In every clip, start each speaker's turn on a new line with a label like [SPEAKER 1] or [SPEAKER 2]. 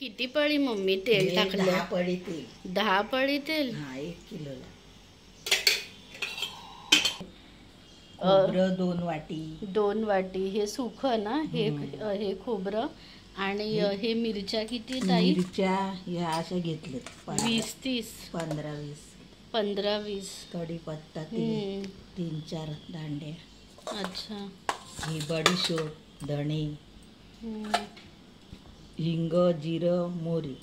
[SPEAKER 1] किती पळी मम्मी तेल टाकलं?
[SPEAKER 2] 10 पळी तेल.
[SPEAKER 1] 10 पळी तेल?
[SPEAKER 2] हा, 1 किलोला. खोबरं 2 वाटी.
[SPEAKER 1] 2 वाटी. हे सुखं ना? हे खोबरं. आणि हे मिरच्या किती ताई?
[SPEAKER 2] मिरच्या ह्या अशा घेतल्यात
[SPEAKER 1] 20-30.
[SPEAKER 2] 15-20.
[SPEAKER 1] 15-20.
[SPEAKER 2] कढीपत्ता 3-4 दांड्या.
[SPEAKER 1] अच्छा.
[SPEAKER 2] ही बडीशोप, धणे, हिंग, जिरं, मोहरी.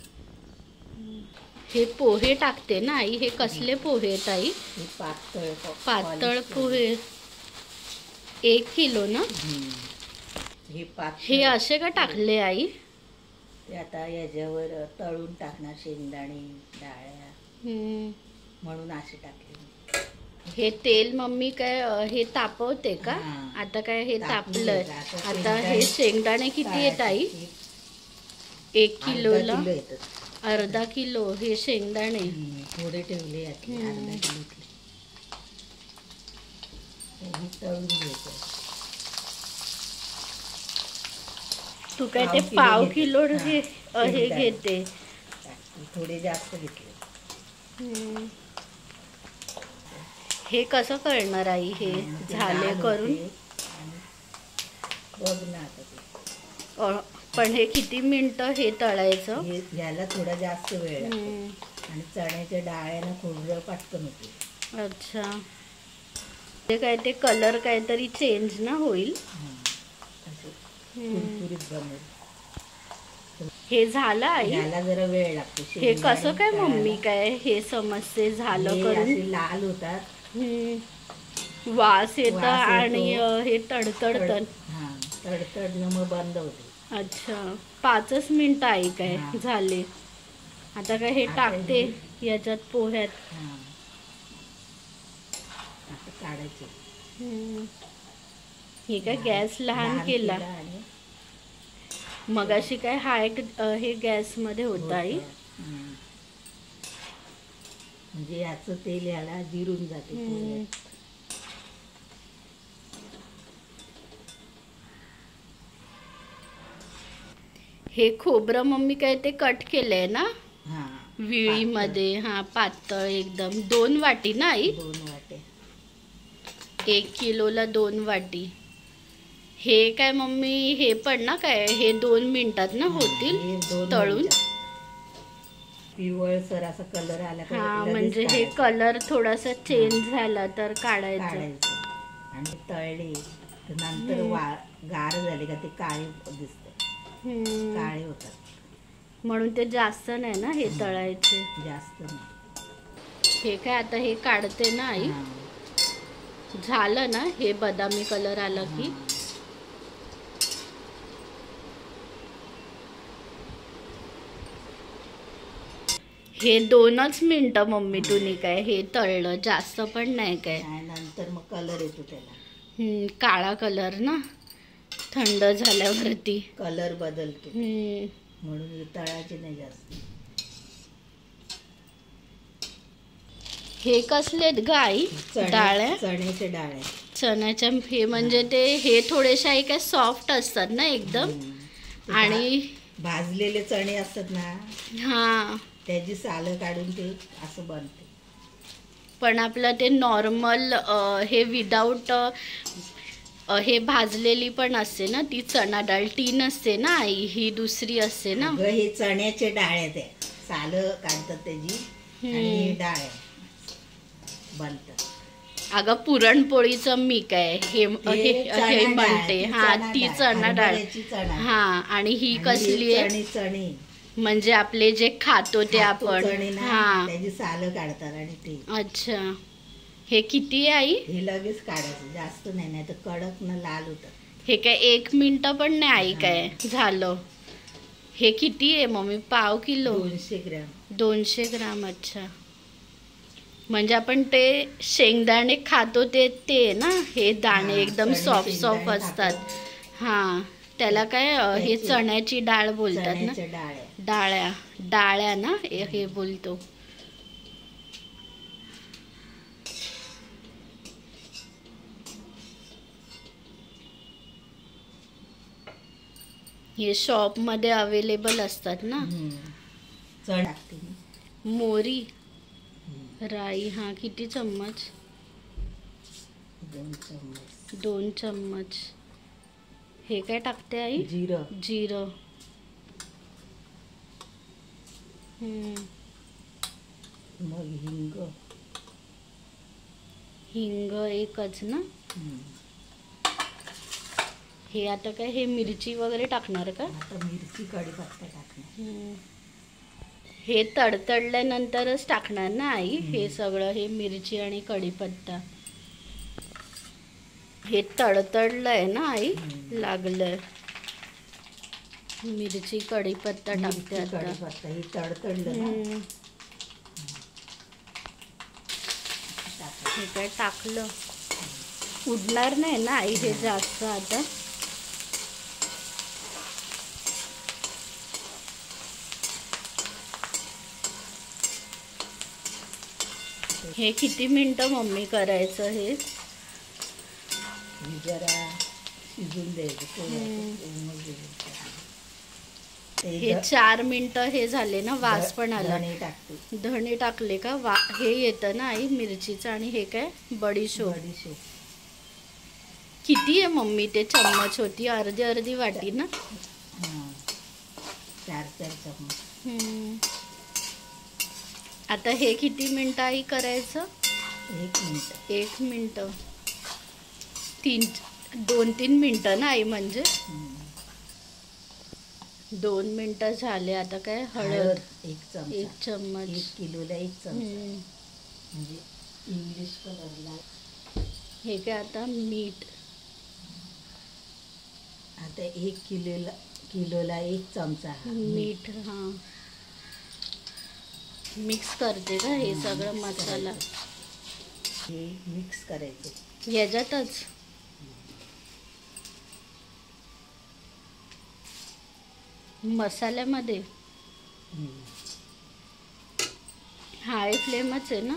[SPEAKER 1] हे पोहे टाकते ना आई? हे कसले पोहे ताई?
[SPEAKER 2] हे
[SPEAKER 1] पातळ पोहे. 1 किलो ना? हे असे का टाकले आई?
[SPEAKER 2] ते आता याच्यावर तळून टाकणार शेंगदाणे, डाळ्या, म्हणून असे टाकले.
[SPEAKER 1] हे तेल मम्मी काय हे तापवते का? आता काय हे तापलंय. आता हे शेंगदाणे किती आहेत आई? 1 किलोला अर्धा किलो हे शेंगदाणे.
[SPEAKER 2] थोडे ठेवले अर्धा किलो. तळून घ्यायचं.
[SPEAKER 1] तू काय ते पाव किलो हे घेते?
[SPEAKER 2] थोडे जास्त घेतले.
[SPEAKER 1] हे कसं करणार आई? हे झाले करून
[SPEAKER 2] बघ ना आता.
[SPEAKER 1] पण हे किती मिनिटं हे तळायचं?
[SPEAKER 2] याला थोडा जास्त वेळ लागतो. आणि चण्याच्या डाळ्यानं खोबरं पटकन होते.
[SPEAKER 1] अच्छा. ते काय ते कलर काहीतरी चेंज ना होईल?
[SPEAKER 2] कुरकुरीत बनेल.
[SPEAKER 1] हे झालं आई?
[SPEAKER 2] याला जरा वेळ लागतो.
[SPEAKER 1] हे कसं काय मम्मी काय हे समजते झालं करून?
[SPEAKER 2] लाल होतात.
[SPEAKER 1] वास येतं आणि हे तडतडतं.
[SPEAKER 2] तडतडणं मग बंद होते.
[SPEAKER 1] अच्छा. 5च मिनिटं आई काय झाले. आता काय हे टाकते याच्यात पोह्यात.
[SPEAKER 2] आता काढायचे.
[SPEAKER 1] हे काय गॅस लहान केला? मगाशी काय हाय हे गॅस मध्ये होता आई?
[SPEAKER 2] म्हणजे याचं तेल याला जिरून जाते.
[SPEAKER 1] हे खोबरं मम्मी काय ते कट केलंय ना विळीमध्ये? हा, पातळ एकदम. 2 वाटी ना आई?
[SPEAKER 2] 2 वाटे.
[SPEAKER 1] 1 किलोला 2 वाटी. हे काय मम्मी हे पण ना काय हे 2 मिनिटात ना होतील तळून?
[SPEAKER 2] पिवळसर असा कलर आला.
[SPEAKER 1] हा, म्हणजे हे कलर थोडासा चेंज झाला तर काढायचं.
[SPEAKER 2] आणि तळले तर नंतर गार झाले का ते काळे दिसते. काळे होतात.
[SPEAKER 1] म्हणून ते जास्त नाही ना हे तळायचे?
[SPEAKER 2] जास्त नाही.
[SPEAKER 1] हे काय आता हे काढते ना आई? झालं ना हे बदामी कलर आला की? हे 2च मिनिटं मम्मी तुम्ही काय हे तळलं? जास्त पण नाही काय?
[SPEAKER 2] नंतर मग कलर येतो त्याला.
[SPEAKER 1] काळा कलर ना थंड झाल्यावरती
[SPEAKER 2] कलर बदलतो. म्हणून तळायचे नाही जास्त.
[SPEAKER 1] हे कसलेत ग आई? डाळ्या?
[SPEAKER 2] चण्याच्या डाळ्या.
[SPEAKER 1] चण्याच्या. हे म्हणजे ते हे थोडेसे आई काय सॉफ्ट असतात ना एकदम? आणि
[SPEAKER 2] भाजलेले चणे असतात ना,
[SPEAKER 1] हा,
[SPEAKER 2] त्याची सालं काढून ते असं बनते.
[SPEAKER 1] पण आपलं ते नॉर्मल हे विदाऊट हे भाजलेली पण असते ना ती चणा डाळ? ती नसते ना आई? ही दुसरी असते ना?
[SPEAKER 2] हे चण्याचे डाळ ते सालं काढतात त्याची आणि डाळ बनतात.
[SPEAKER 1] अगं पुरणपोळीचं मी काय हे म्हणते. हा, ती चणा डाळ. हा, आणि ही कसली आहे?
[SPEAKER 2] चणे
[SPEAKER 1] म्हणजे आपले जे खातो ते आपण.
[SPEAKER 2] हा, त्याची सालं काढतात आणि ते.
[SPEAKER 1] अच्छा. हे किती आहे आई?
[SPEAKER 2] हे लगेच काढायचं, जास्त नाही, नाही तर कडक न लाल होतं.
[SPEAKER 1] हे काय 1 मिनिट पण नाही आई काय झालं? हे किती आहे मम्मी? पाव किलो?
[SPEAKER 2] 200 ग्रॅम.
[SPEAKER 1] 200 ग्राम. अच्छा. म्हणजे आपण ते शेंगदाणे खातो ते ना? हे दाणे एकदम सॉफ्ट सॉफ्ट असतात. हा, त्याला काय हे चण्याची डाळ बोलतात ना? डाळ्या ना हे बोलतो. हे शॉप मध्ये अवेलेबल असतात ना.
[SPEAKER 2] चण टाकते मी.
[SPEAKER 1] मोरी, राई, हा किती चम्मच?
[SPEAKER 2] 2 चम्मच.
[SPEAKER 1] 2 चम्मच. हे काय टाकते आई?
[SPEAKER 2] जिरं.
[SPEAKER 1] जिरं.
[SPEAKER 2] मग हिंग.
[SPEAKER 1] हिंग एकच ना. हे आता काय हे मिरची वगैरे टाकणार का?
[SPEAKER 2] आता मिरची कढीपत्ता टाकणार.
[SPEAKER 1] हे तडतडल्यानंतरच टाकणार ना आई हे सगळं? हे मिरची आणि कढीपत्ता हे तडतडलंय ना आई? लागलंय. मिरची कढीपत्ता टाकते आता.
[SPEAKER 2] कढीपत्ता हे तडतडलं ना.
[SPEAKER 1] हे काय टाकलं उडणार नाही ना आई हे जास्त आता? हे किती मिनिटं मम्मी करायचं हे?
[SPEAKER 2] जरा शिजून द्यायचं.
[SPEAKER 1] हे 4 मिनिटं हे झाले ना. वास पण आला.
[SPEAKER 2] धणे टाकते.
[SPEAKER 1] धणे टाकले का? हे येतं ना आई मिरचीचं. आणि हे काय? बडीशोप. किती आहे मम्मी ते चम्मच होती? अर्धी वाटी ना.
[SPEAKER 2] 4 चम्मच.
[SPEAKER 1] आता हे किती मिनिटं आई करायचं?
[SPEAKER 2] 1 मिनिट.
[SPEAKER 1] 1 मिनिट. 2-3 मिनिटं ना आई? म्हणजे 2 मिनिटं झाले. आता काय? हळद
[SPEAKER 2] 1 चमच.
[SPEAKER 1] 1 चम्मच.
[SPEAKER 2] 1 किलोला 1 चमच. म्हणजे इंग्लिश कलरला.
[SPEAKER 1] हे काय? आता मीठ.
[SPEAKER 2] आता 1 किलोला 1 चमचा
[SPEAKER 1] मीठ. हा मिक्स करते का हे सगळं मसाला?
[SPEAKER 2] हे मिक्स करायचं
[SPEAKER 1] याच्यातच. मसाल्यामध्ये हाय फ्लेमच आहे ना.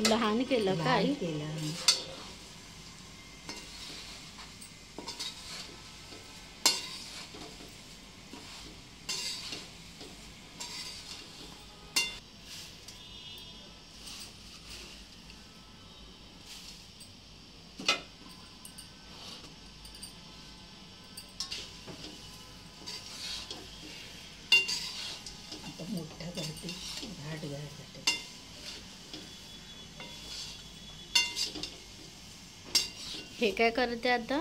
[SPEAKER 1] लहान केलं का आई?
[SPEAKER 2] केलं. आता मोठा करते घाट घाट.
[SPEAKER 1] हे काय करते आता?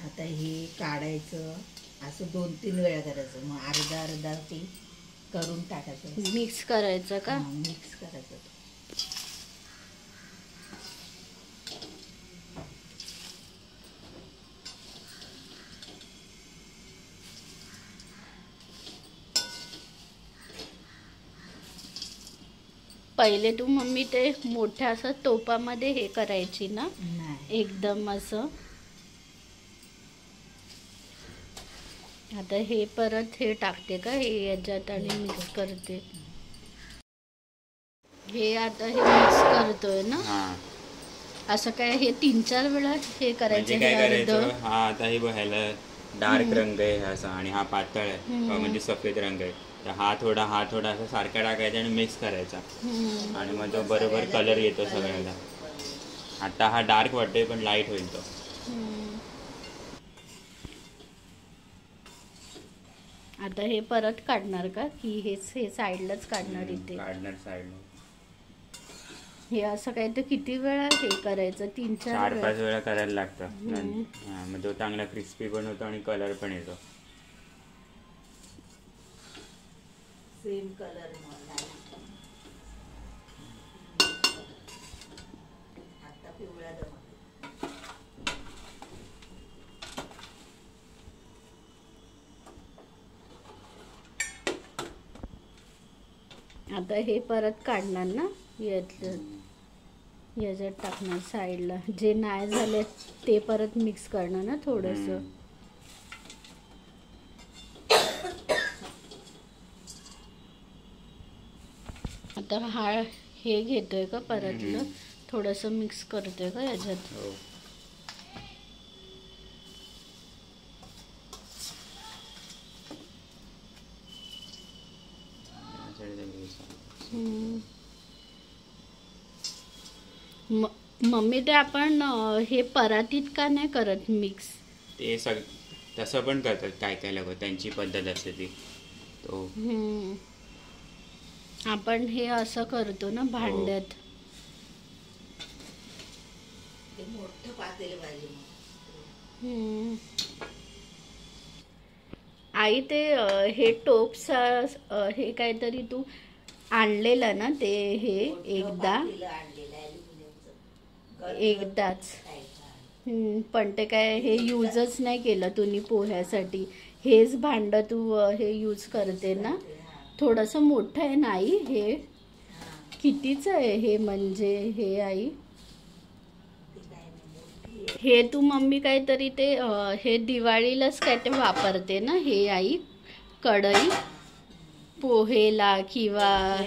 [SPEAKER 2] आता हे काढायचं असं 2-3 वेळा करायचं. मग अर्धा ते करून टाकायचं.
[SPEAKER 1] मिक्स करायचं का?
[SPEAKER 2] मिक्स करायचं.
[SPEAKER 1] पहिले तू मम्मी ते मोठ्या असं तोपामध्ये हे करायची ना
[SPEAKER 2] नाही.
[SPEAKER 1] एकदम असं. आता हे परत हे टाकते का हे याच्यात आणि मिक्स करते? हे आता हे मिक्स करतोय ना. असं काय हे 3-4 वेळा हे करायचं?
[SPEAKER 3] म्हणजे काय करायचं? हा आता हे बघायला डार्क रंग आहे असा आणि हा पातळ आहे म्हणजे सफेद रंग आहे. तर हा थोडा असं सारखा टाकायचा आणि मिक्स करायचा आणि मग तो बरोबर कलर येतो सगळ्याला. आता हा डार्क वाटतोय पण लाईट होईल तो.
[SPEAKER 1] आता हे परत काढणार का की हे साईडलाच काढणार? इथे
[SPEAKER 3] काढणार साईड.
[SPEAKER 1] हे असं काय तर किती वेळा हे करायचं?
[SPEAKER 3] 4-5 वेळा करायला लागतं. मग तो चांगला क्रिस्पी पण होतो आणि कलर पण येतो.
[SPEAKER 2] Same colour. आता पिवळा दमा.
[SPEAKER 1] आता हे परत काढणार ना, याच्यात टाकणार साईडला. जे नाही झाले ते परत मिक्स करणार ना थोडंसं. आता हा हे घेतोय का परतलं, थोडंसं मिक्स करतोय का याच्यात. मम्मी ते आपण हे परातीत का नाही करत मिक्स?
[SPEAKER 3] ते तसं पण करतात काय काय लोक, त्यांची पद्धत असते ती. तो
[SPEAKER 1] आपण हे असं करतो ना भांड्यात.
[SPEAKER 2] मोठं पातेलं पाहिजे.
[SPEAKER 1] आई ते हे टोप्स हे काहीतरी तू आणलेलं ना ते, हे एकदाच. पण ते काय हे यूजच नाही केलं तुम्ही पोह्यासाठी. हेच भांड तू हे यूज करते ना. थोडंसं मोठं आहे ना आई हे? कितीच आहे हे म्हणजे हे आई? हे तू मम्मी काहीतरी ते हे दिवाळीलाच काय ते वापरते ना हे आई? कढई पोहेला किंवा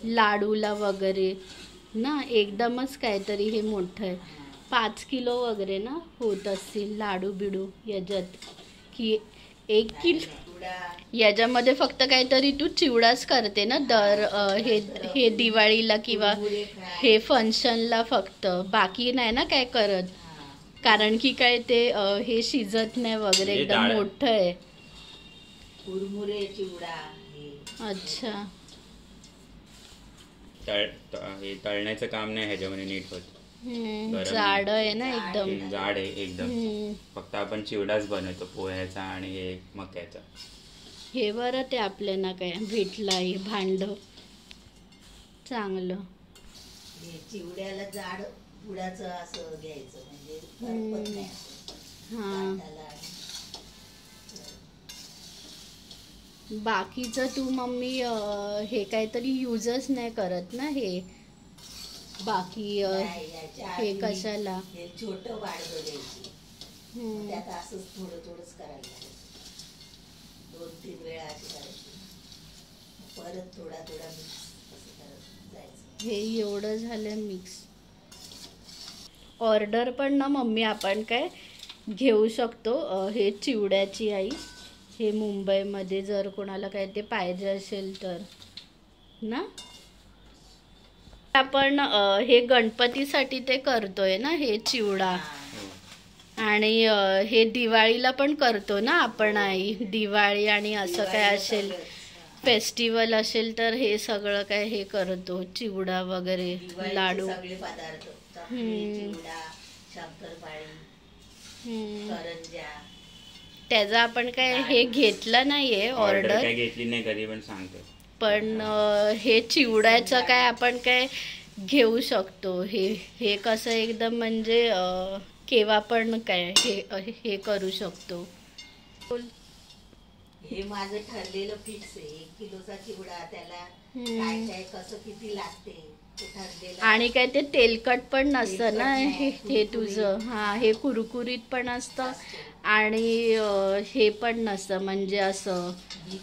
[SPEAKER 1] लाडूला वगैरे ना, एकदमच काहीतरी हे मोठं आहे. 5 किलो वगैरे ना होत असतील लाडू बिडू याच्यात, की 1 किलो. याच्यामध्ये फक्त काहीतरी तू चिवडाच करते ना दर हे दिवाळीला किंवा हे फंक्शनला फक्त, बाकी नाही ना काय करत. कारण की काय ते हे शिजत नाही वगैरे, एकदम मोठं आहे.
[SPEAKER 2] कुरमुरे चिवडा.
[SPEAKER 1] अच्छा.
[SPEAKER 3] हे तळण्याचं काम नाही ह्याच्यामध्ये नीट होत.
[SPEAKER 1] जाड आहे ना एकदम.
[SPEAKER 3] जाड आहे एकदम. फक्त आपण चिवडाच बनवतो पोह्याचा आणि हे मक्याचा.
[SPEAKER 1] हे बरं ते आपल्याला काय भेटलं हे भांड चांगलं.
[SPEAKER 2] चिवड्याला जाड पुडाचं असं घ्यायचं म्हणजे करपत नाही.
[SPEAKER 1] बाकीचं तू मम्मी हे काहीतरी यूजच नाही करत ना हे बाकी हे कशाला.
[SPEAKER 2] हे छोटं वाढवं द्यायची, त्यात असंच थोडं थोडंच करायला लागायचं. 2-3 वेळा अशी करायची, परत थोडा थोडा मिक्स असं करत जायचं.
[SPEAKER 1] हे एवढं झालं मिक्स. ऑर्डर पण ना मम्मी आपण काय घेऊ शकतो हे चिवड्याची आई. हे मुंबईमध्ये जर कोणाला काय ते पाहिजे असेल तर ना. आपण हे गणपतीसाठी ते करतोय ना हे चिवडा, आणि हे दिवाळीला पण करतो ना आपण आई. दिवाळी आणि असं काय असेल फेस्टिवल असेल तर हे सगळं काय हे करतो, चिवडा वगैरे लाडू.
[SPEAKER 2] सगळे पदार्थ चिवडा, शंकरपाळी, करंज्या.
[SPEAKER 1] त्याचं आपण काय हे घेतलं नाहीये ऑर्डर,
[SPEAKER 3] काय घेतली नाही कधी, पण सांगतो.
[SPEAKER 1] पण हे चिवड्याचं काय आपण काय घेऊ शकतो. हे कसं एकदम म्हणजे केव्हा पण काय हे करू शकतो.
[SPEAKER 2] हे माझं ठरलेलं फिक्स आहे. 1 किलोचा चिवडा, त्याला काय काय कसं किती लागते
[SPEAKER 1] आणि काय ते तेलकट पण नसतं ना हे तुझं. हे कुरकुरीत पण असतं आणि हे पण नसतं म्हणजे असं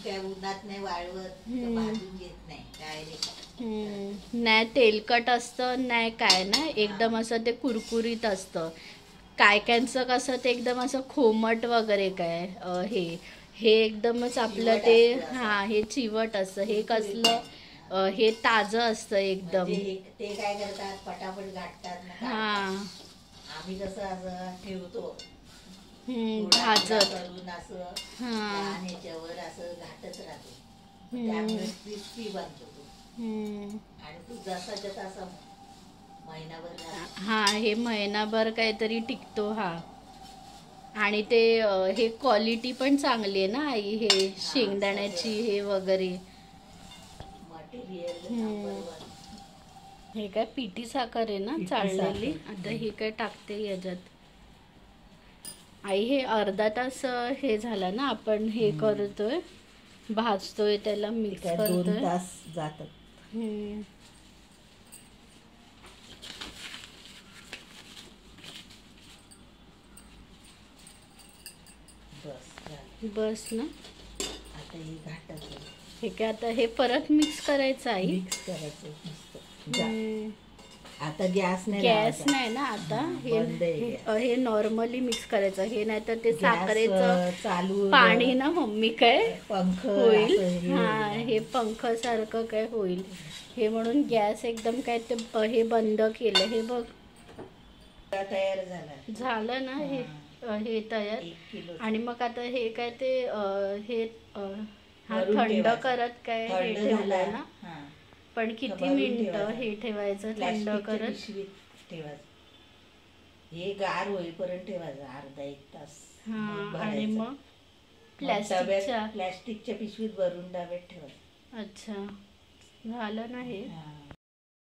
[SPEAKER 2] काय उन्हात नाही वाळवत, भाजून घेत नाही डायरेक्ट.
[SPEAKER 1] नाही तेलकट असतं नाही काय ना, एकदम असं ते कुरकुरीत असतं. काय कायचं कसं ते एकदम असं खोमट वगैरे काय हे एकदमच आपलं ते हे चिवट असतं. हे कसलं हे ताजं असतं एकदम.
[SPEAKER 2] ते काय करतात पटापट गाठतात. आम्ही कसं असं ठेवतो
[SPEAKER 1] भाजत
[SPEAKER 2] करून असं ह्याच्यावर असं घाटत राहतो, त्यामुळे क्रिस्पी बनतो तो. आणि तू जसाच्या तसा महिनाभर
[SPEAKER 1] हे महिनाभर काहीतरी टिकतो. आणि ते हे क्वालिटी पण चांगली आहे ना आई, हे शेंगदाण्याची हे वगैरे. हे काय पिठी साखर आहे ना चाललेली. आता हे काय टाकते याच्यात आई. हे अर्धा तास हे झालं ना आपण हे करतोय. भाजतोय त्याला, मिक्स
[SPEAKER 2] काय 2
[SPEAKER 1] करतोय.
[SPEAKER 2] तास जातात.
[SPEAKER 1] हम्म.
[SPEAKER 2] बस झालं.
[SPEAKER 1] बस ना.
[SPEAKER 2] आता हे घाटाचं
[SPEAKER 1] हे काय आता हे परत मिक्स करायचं आई.
[SPEAKER 2] मिक्स करायचं मस्त.
[SPEAKER 1] हम्म.
[SPEAKER 2] आता गॅस नाही
[SPEAKER 1] गॅस
[SPEAKER 2] लावायचा.
[SPEAKER 1] नाही ना आता.
[SPEAKER 2] हा, बंद आहे गॅस.
[SPEAKER 1] हे नॉर्मली मिक्स करायचं. हे नाही तर ते
[SPEAKER 2] गॅस,
[SPEAKER 1] साखरेचं
[SPEAKER 2] चालू
[SPEAKER 1] पाणी ना मम्मी काय
[SPEAKER 2] पंख
[SPEAKER 1] होईल.
[SPEAKER 2] असं हे
[SPEAKER 1] हा
[SPEAKER 2] होईल.
[SPEAKER 1] हे पंख सारखं काय होईल हे म्हणून गॅस एकदम काय ते हे बंद केलं. हे बघ
[SPEAKER 2] तयार झाला.
[SPEAKER 1] झालं ना हे हे तयार.
[SPEAKER 2] 1 किलो
[SPEAKER 1] आणि मग आता हे काय ते हे हा
[SPEAKER 2] भरून
[SPEAKER 1] थंड
[SPEAKER 2] ठेवायचं.
[SPEAKER 1] करत काय हे
[SPEAKER 2] थंड
[SPEAKER 1] ठेवलंय
[SPEAKER 2] झाला
[SPEAKER 1] ना.
[SPEAKER 2] हा.
[SPEAKER 1] पण किती
[SPEAKER 2] भरून
[SPEAKER 1] मिनिटं
[SPEAKER 2] ठेवायचं.
[SPEAKER 1] हे ठेवायचं थंड
[SPEAKER 2] प्लास्टिकच्या
[SPEAKER 1] करत.
[SPEAKER 2] पिशवीत ठेवायचं. हे गार होईपर्यंत ठेवायचं अर्धा 1 तास.
[SPEAKER 1] हा आणि मग प्लॅस्टिकच्या
[SPEAKER 2] प्लास्टिकच्या पिशवीत भरून डब्यात ठेवायचं.
[SPEAKER 1] अच्छा झालं ना हे.
[SPEAKER 2] हा.